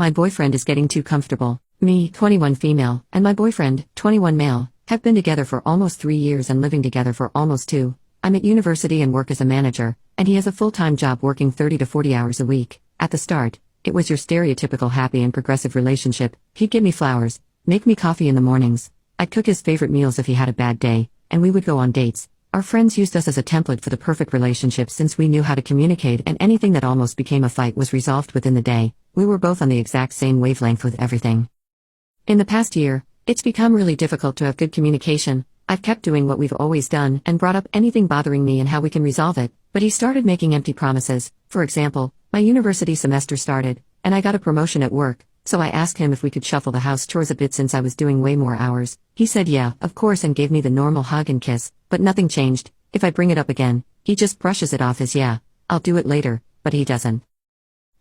My boyfriend is getting too comfortable. Me, 21 female, and my boyfriend, 21 male, have been together for almost 3 years and living together for almost 2. I'm at university and work as a manager, and he has a full-time job working 30 to 40 hours a week. At the start, it was your stereotypical happy and progressive relationship. He'd give me flowers, make me coffee in the mornings. I'd cook his favorite meals if he had a bad day, and we would go on dates. Our friends used us as a template for the perfect relationship since we knew how to communicate, and anything that almost became a fight was resolved within the day. We were both on the exact same wavelength with everything. In the past year, it's become really difficult to have good communication. I've kept doing what we've always done and brought up anything bothering me and how we can resolve it, but he started making empty promises. For example, my university semester started, and I got a promotion at work, so I asked him if we could shuffle the house chores a bit since I was doing way more hours. He said yeah, of course, and gave me the normal hug and kiss, but nothing changed. If I bring it up again, he just brushes it off as yeah, I'll do it later, but he doesn't.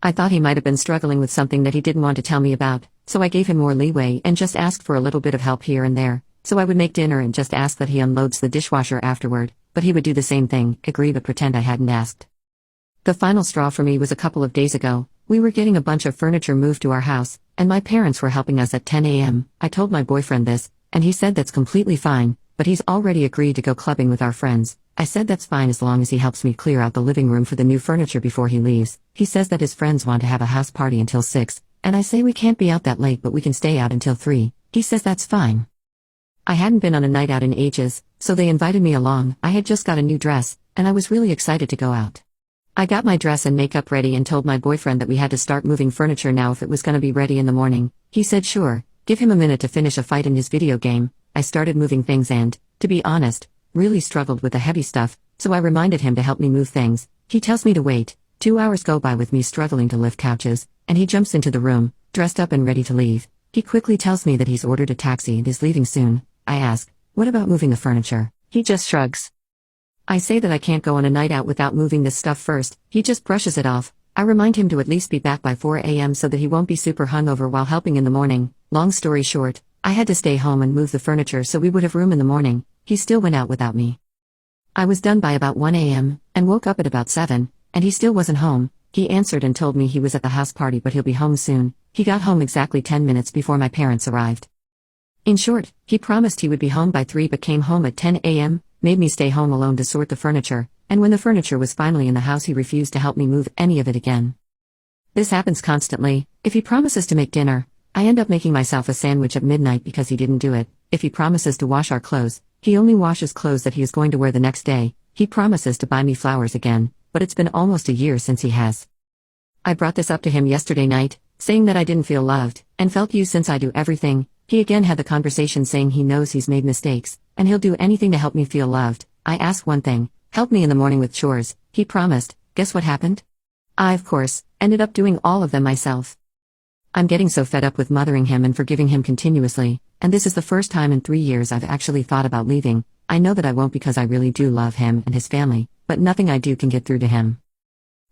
I thought he might have been struggling with something that he didn't want to tell me about, so I gave him more leeway and just asked for a little bit of help here and there. So I would make dinner and just ask that he unloads the dishwasher afterward, but he would do the same thing, agree but pretend I hadn't asked. The final straw for me was a couple of days ago. We were getting a bunch of furniture moved to our house, and my parents were helping us at 10 a.m. I told my boyfriend this, and he said that's completely fine, but he's already agreed to go clubbing with our friends. I said that's fine as long as he helps me clear out the living room for the new furniture before he leaves. He says that his friends want to have a house party until 6, and I say we can't be out that late but we can stay out until 3. He says that's fine. I hadn't been on a night out in ages, so they invited me along. I had just got a new dress, and I was really excited to go out. I got my dress and makeup ready and told my boyfriend that we had to start moving furniture now if it was gonna be ready in the morning. He said sure, give him a minute to finish a fight in his video game. I started moving things and, to be honest, really struggled with the heavy stuff, so I reminded him to help me move things. He tells me to wait. 2 hours go by with me struggling to lift couches, and he jumps into the room, dressed up and ready to leave. He quickly tells me that he's ordered a taxi and is leaving soon. I ask, what about moving the furniture? He just shrugs. I say that I can't go on a night out without moving this stuff first. He just brushes it off. I remind him to at least be back by 4 a.m. so that he won't be super hungover while helping in the morning. Long story short, I had to stay home and move the furniture so we would have room in the morning. He still went out without me. I was done by about 1 a.m. and woke up at about 7, and he still wasn't home. He answered and told me he was at the house party but he'll be home soon. He got home exactly 10 minutes before my parents arrived. In short, he promised he would be home by 3 but came home at 10 a.m., made me stay home alone to sort the furniture, and when the furniture was finally in the house he refused to help me move any of it again. This happens constantly. If he promises to make dinner, I end up making myself a sandwich at midnight because he didn't do it. If he promises to wash our clothes, he only washes clothes that he is going to wear the next day. He promises to buy me flowers again, but it's been almost a year since he has. I brought this up to him yesterday night, saying that I didn't feel loved, and felt used since I do everything. He again had the conversation saying he knows he's made mistakes, and he'll do anything to help me feel loved. I asked one thing, help me in the morning with chores. He promised. Guess what happened? I, of course, ended up doing all of them myself. I'm getting so fed up with mothering him and forgiving him continuously, and this is the first time in 3 years I've actually thought about leaving. I know that I won't because I really do love him and his family, but nothing I do can get through to him.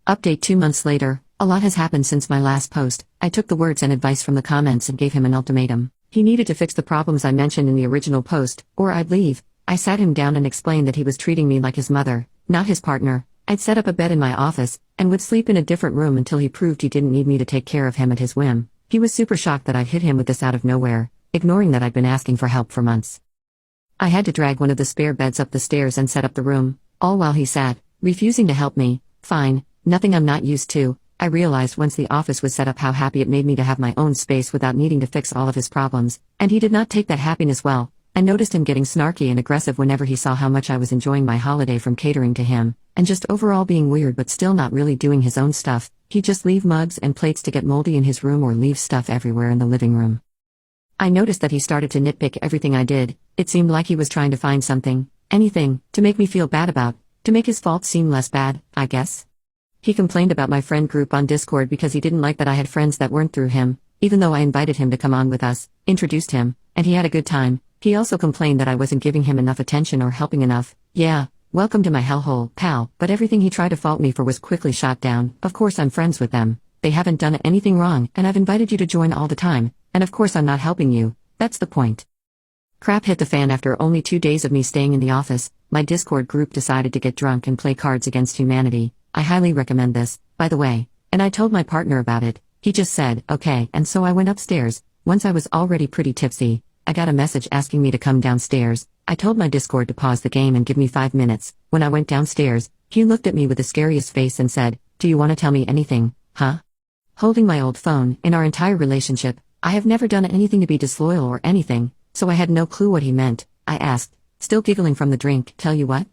Update 2 months later, a lot has happened since my last post. I took the words and advice from the comments and gave him an ultimatum. He needed to fix the problems I mentioned in the original post, or I'd leave. I sat him down and explained that he was treating me like his mother, not his partner. I'd set up a bed in my office, and would sleep in a different room until he proved he didn't need me to take care of him at his whim. He was super shocked that I'd hit him with this out of nowhere, ignoring that I'd been asking for help for months. I had to drag one of the spare beds up the stairs and set up the room, all while he sat, refusing to help me. Fine, nothing I'm not used to. I realized once the office was set up how happy it made me to have my own space without needing to fix all of his problems, and he did not take that happiness well. I noticed him getting snarky and aggressive whenever he saw how much I was enjoying my holiday from catering to him, and just overall being weird but still not really doing his own stuff. He'd just leave mugs and plates to get moldy in his room or leave stuff everywhere in the living room. I noticed that he started to nitpick everything I did. It seemed like he was trying to find something, anything, to make me feel bad about, to make his fault seem less bad, I guess. He complained about my friend group on Discord because he didn't like that I had friends that weren't through him, even though I invited him to come on with us, introduced him, and he had a good time. He also complained that I wasn't giving him enough attention or helping enough. Yeah, welcome to my hellhole, pal. But everything he tried to fault me for was quickly shot down. Of course I'm friends with them. They haven't done anything wrong, and I've invited you to join all the time, and of course I'm not helping you. That's the point. Crap hit the fan after only 2 days of me staying in the office. My Discord group decided to get drunk and play Cards Against Humanity. I highly recommend this, by the way, and I told my partner about it. He just said, okay, and so I went upstairs. Once I was already pretty tipsy, I got a message asking me to come downstairs. I told my Discord to pause the game and give me 5 minutes. When I went downstairs, he looked at me with the scariest face and said, "Do you want to tell me anything, huh?" Holding my old phone, in our entire relationship, I have never done anything to be disloyal or anything, so I had no clue what he meant. I asked, still giggling from the drink, "Tell you what?"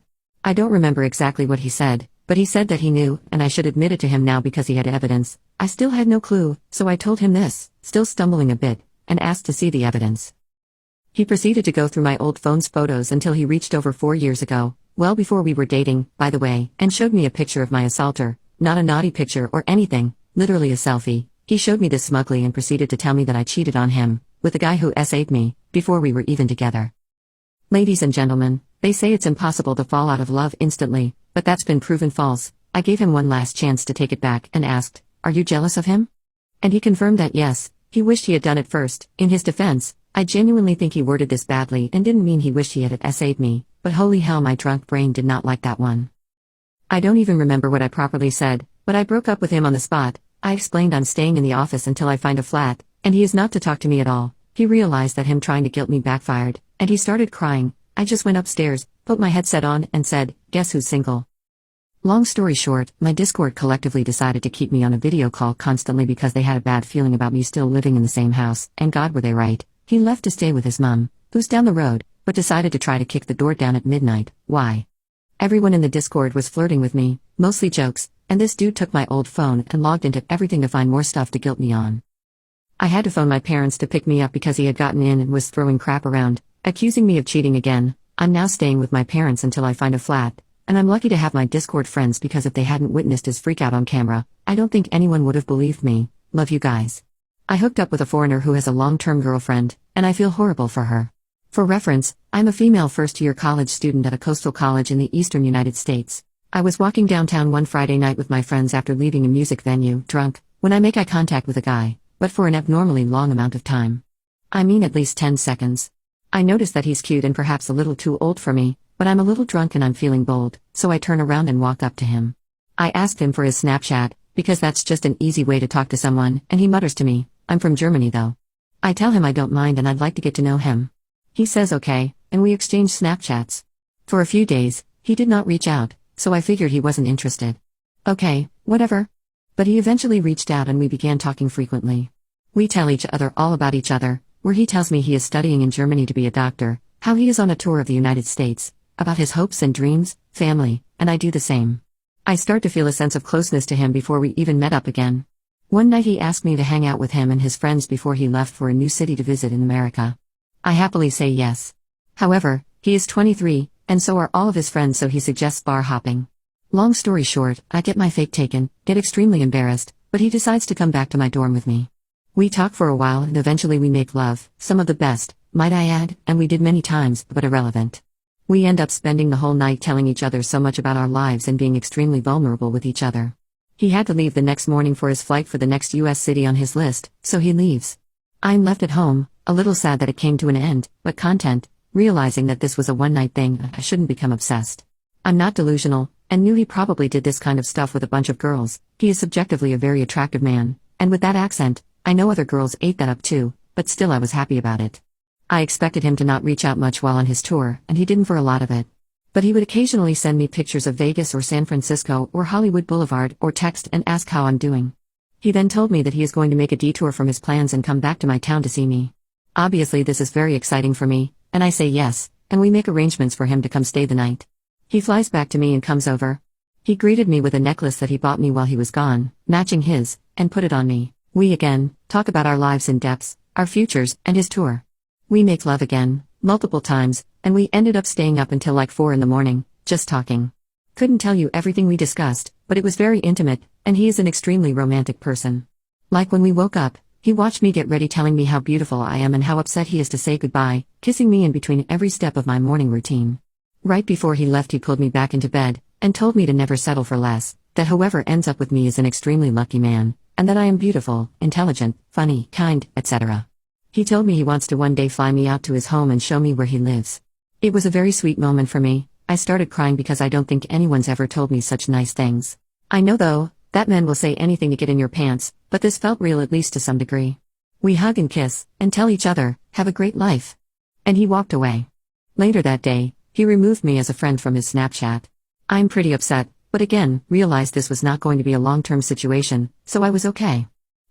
I don't remember exactly what he said, but he said that he knew, and I should admit it to him now because he had evidence. I still had no clue, so I told him this, still stumbling a bit, and asked to see the evidence. He proceeded to go through my old phone's photos until he reached over 4 years ago, well before we were dating, by the way, and showed me a picture of my assaulter, not a naughty picture or anything, literally a selfie. He showed me this smugly and proceeded to tell me that I cheated on him, with the guy who SA'd me, before we were even together. Ladies and gentlemen, they say it's impossible to fall out of love instantly, but that's been proven false. I gave him one last chance to take it back and asked, "Are you jealous of him?" And he confirmed that yes, he wished he had done it first. In his defense, I genuinely think he worded this badly and didn't mean he wished he had SA'd me, but holy hell, my drunk brain did not like that one. I don't even remember what I properly said, but I broke up with him on the spot. I explained I'm staying in the office until I find a flat, and he is not to talk to me at all. He realized that him trying to guilt me backfired, and he started crying. I just went upstairs, put my headset on, and said, "Guess who's single?" Long story short, my Discord collectively decided to keep me on a video call constantly because they had a bad feeling about me still living in the same house, and God were they right. He left to stay with his mum, who's down the road, but decided to try to kick the door down at midnight. Why? Everyone in the Discord was flirting with me, mostly jokes, and this dude took my old phone and logged into everything to find more stuff to guilt me on. I had to phone my parents to pick me up because he had gotten in and was throwing crap around, accusing me of cheating again. I'm now staying with my parents until I find a flat, and I'm lucky to have my Discord friends because if they hadn't witnessed his freakout on camera, I don't think anyone would have believed me. Love you guys. I hooked up with a foreigner who has a long-term girlfriend, and I feel horrible for her. For reference, I'm a female first-year college student at a coastal college in the eastern United States. I was walking downtown one Friday night with my friends after leaving a music venue, drunk, when I make eye contact with a guy, but for an abnormally long amount of time. I mean at least 10 seconds. I notice that he's cute and perhaps a little too old for me, but I'm a little drunk and I'm feeling bold, so I turn around and walk up to him. I asked him for his Snapchat, because that's just an easy way to talk to someone, and he mutters to me, "I'm from Germany though." I tell him I don't mind and I'd like to get to know him. He says okay, and we exchange Snapchats. For a few days, he did not reach out, so I figured he wasn't interested. Okay, whatever. But he eventually reached out and we began talking frequently. We tell each other all about each other, where he tells me he is studying in Germany to be a doctor, how he is on a tour of the United States, about his hopes and dreams, family, and I do the same. I start to feel a sense of closeness to him before we even met up again. One night he asked me to hang out with him and his friends before he left for a new city to visit in America. I happily say yes. However, he is 23, and so are all of his friends, so he suggests bar hopping. Long story short, I get my fake taken, get extremely embarrassed, but he decides to come back to my dorm with me. We talk for a while and eventually we make love, some of the best, might I add, and we did many times, but irrelevant. We end up spending the whole night telling each other so much about our lives and being extremely vulnerable with each other. He had to leave the next morning for his flight for the next US city on his list, so he leaves. I'm left at home, a little sad that it came to an end, but content, realizing that this was a one-night thing. I shouldn't become obsessed. I'm not delusional, and knew he probably did this kind of stuff with a bunch of girls. He is subjectively a very attractive man, and with that accent, I know other girls ate that up too, but still I was happy about it. I expected him to not reach out much while on his tour, and he didn't for a lot of it. But he would occasionally send me pictures of Vegas or San Francisco or Hollywood Boulevard or text and ask how I'm doing. He then told me that he is going to make a detour from his plans and come back to my town to see me. Obviously this is very exciting for me, and I say yes, and we make arrangements for him to come stay the night. He flies back to me and comes over. He greeted me with a necklace that he bought me while he was gone, matching his, and put it on me. We again talk about our lives in depth, our futures, and his tour. We make love again, multiple times, and we ended up staying up until like 4 in the morning, just talking. Couldn't tell you everything we discussed, but it was very intimate, and he is an extremely romantic person. Like when we woke up, he watched me get ready telling me how beautiful I am and how upset he is to say goodbye, kissing me in between every step of my morning routine. Right before he left he pulled me back into bed, and told me to never settle for less, that whoever ends up with me is an extremely lucky man, and that I am beautiful, intelligent, funny, kind, etc. He told me he wants to one day fly me out to his home and show me where he lives. It was a very sweet moment for me. I started crying because I don't think anyone's ever told me such nice things. I know though, That men will say anything to get in your pants, but this felt real at least to some degree. We hug and kiss, and tell each other, have a great life. And he walked away. Later that day, he removed me as a friend from his Snapchat. I'm pretty upset, but again, realized this was not going to be a long-term situation, so I was okay.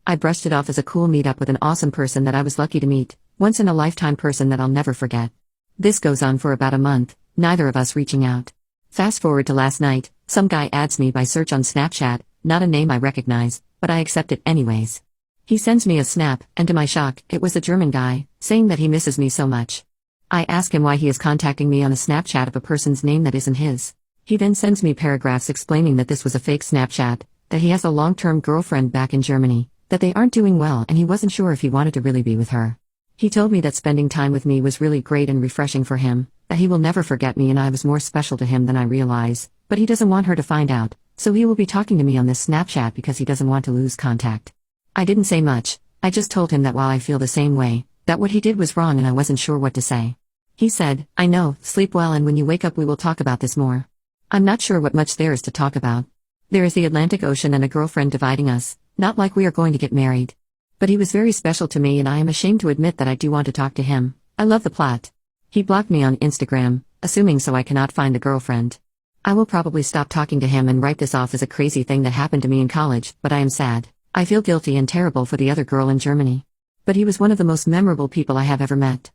I brushed it off as a cool meetup with an awesome person that I was lucky to meet, once-in-a-lifetime person that I'll never forget. This goes on for about a month, neither of us reaching out. Fast forward to last night, some guy adds me by search on Snapchat, not a name I recognize, but I accept it anyways. He sends me a snap, and to my shock, it was a German guy, saying that he misses me so much. I ask him why he is contacting me on a Snapchat of a person's name that isn't his. He then sends me paragraphs explaining that this was a fake Snapchat, that he has a long-term girlfriend back in Germany, that they aren't doing well and he wasn't sure if he wanted to really be with her. He told me that spending time with me was really great and refreshing for him, that he will never forget me and I was more special to him than I realize, but he doesn't want her to find out, so he will be talking to me on this Snapchat because he doesn't want to lose contact. I didn't say much, I just told him that while I feel the same way, that what he did was wrong and I wasn't sure what to say. He said, I know, sleep well and when you wake up we will talk about this more. I'm not sure what much there is to talk about. There is the Atlantic Ocean and a girlfriend dividing us, not like we are going to get married. But he was very special to me and I am ashamed to admit that I do want to talk to him. I love the plot. He blocked me on Instagram, assuming so I cannot find the girlfriend. I will probably stop talking to him and write this off as a crazy thing that happened to me in college, but I am sad. I feel guilty and terrible for the other girl in Germany. But he was one of the most memorable people I have ever met.